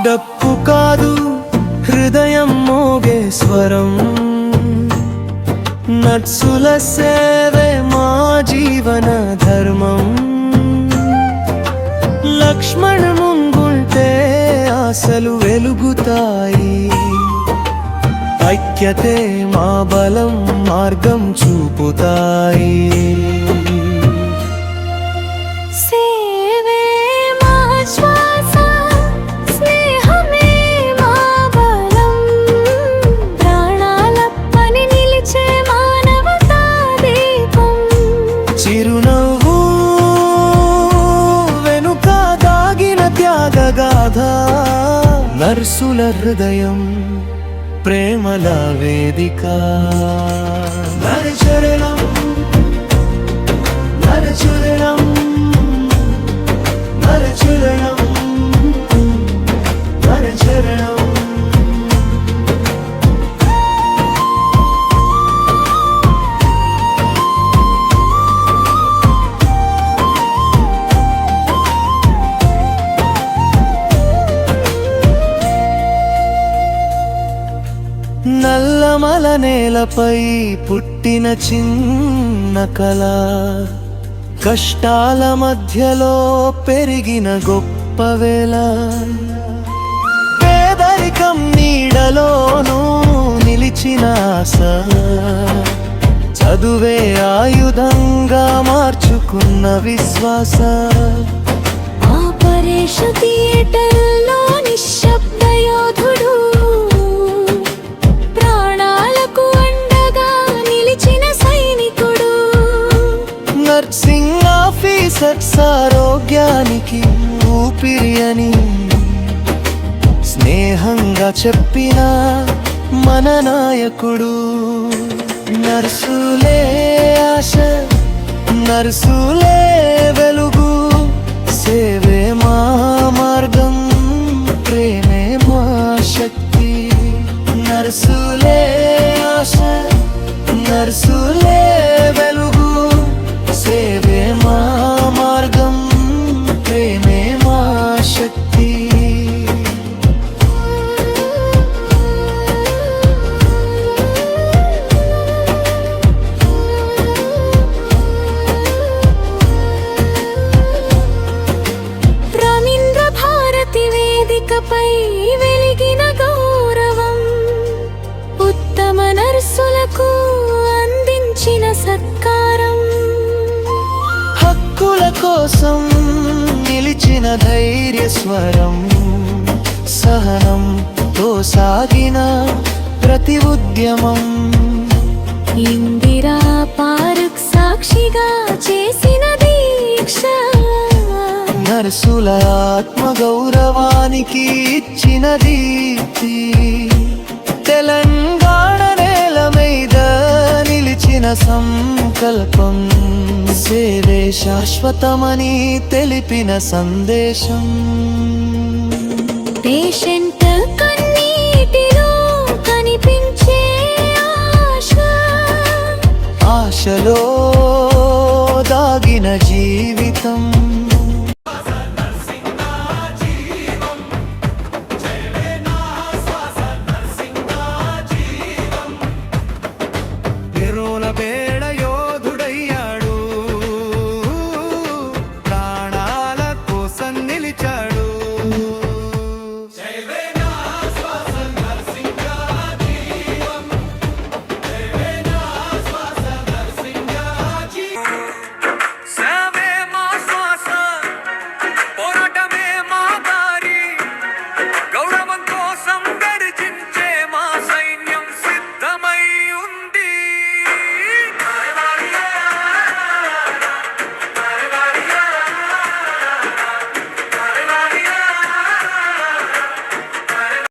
డప్పు కాదు హృదయం మోగే స్వరం, నర్సుల సేవే మా జీవన ధర్మం. లక్ష్మణ్ ముంగుంటే ఆశలు వెలుగుతాయి, ఐక్యతే మా బలం మార్గం చూపుతాయి. చిరునవ్వు వెనుక దాగిన త్యాగగాథ, నర్సుల హృదయం ప్రేమల వేదిక. నరచరణం నరచరణం నరచరణం నరచరణం. నల్లమల నేలపై పుట్టిన చిన్న కళ, కష్టాల మధ్యలో పెరిగిన గొప్ప వేళ. పేదరికం నీడలోనూ నిలిచిన ఆశ, చదువే ఆయుధంగా మార్చుకున్న విశ్వాస. ఆపరేషన్ థియేటర్లో నిశ్శబ్ద యోధుడు, నర్సింగ్ ఆఫీసర్స్ ఆరోగ్యానికి ఊపిరి అని స్నేహంగా చెప్పిన మన నాయకుడు. నర్సులే ఆశ, నర్సులే వెలుగు, సేవే మా మార్గం, ప్రేమే మా శక్తి. నర్సులే ఆశ, నర్సులే వెలుగు, సేవే మా మార్గం, ప్రేమే మా శక్తి. రవీంద్ర భారతి వేదికపై వెలిగిన గౌరవం, ఉత్తమ నర్సులకు అందించిన సత్కారం. హక్కుల కోసం నిలిచిన ధైర్య స్వరం, సహనంతో సాగిన ప్రతి ఉద్యమం. ఇందిరా పార్క్ సాక్షిగా చేసిన దీక్ష, నర్సుల ఆత్మ గౌరవానికి ఇచ్చిన దీప్తి. తెలంగాణ నేల మీద నిలిచిన సంకల్పం, సేవే శాశ్వతమని తెలిపిన సందేశం. పేషెంట్ కన్నీటిలో కనిపించే ఆశ, ఆశలో దాగిన జీవితం.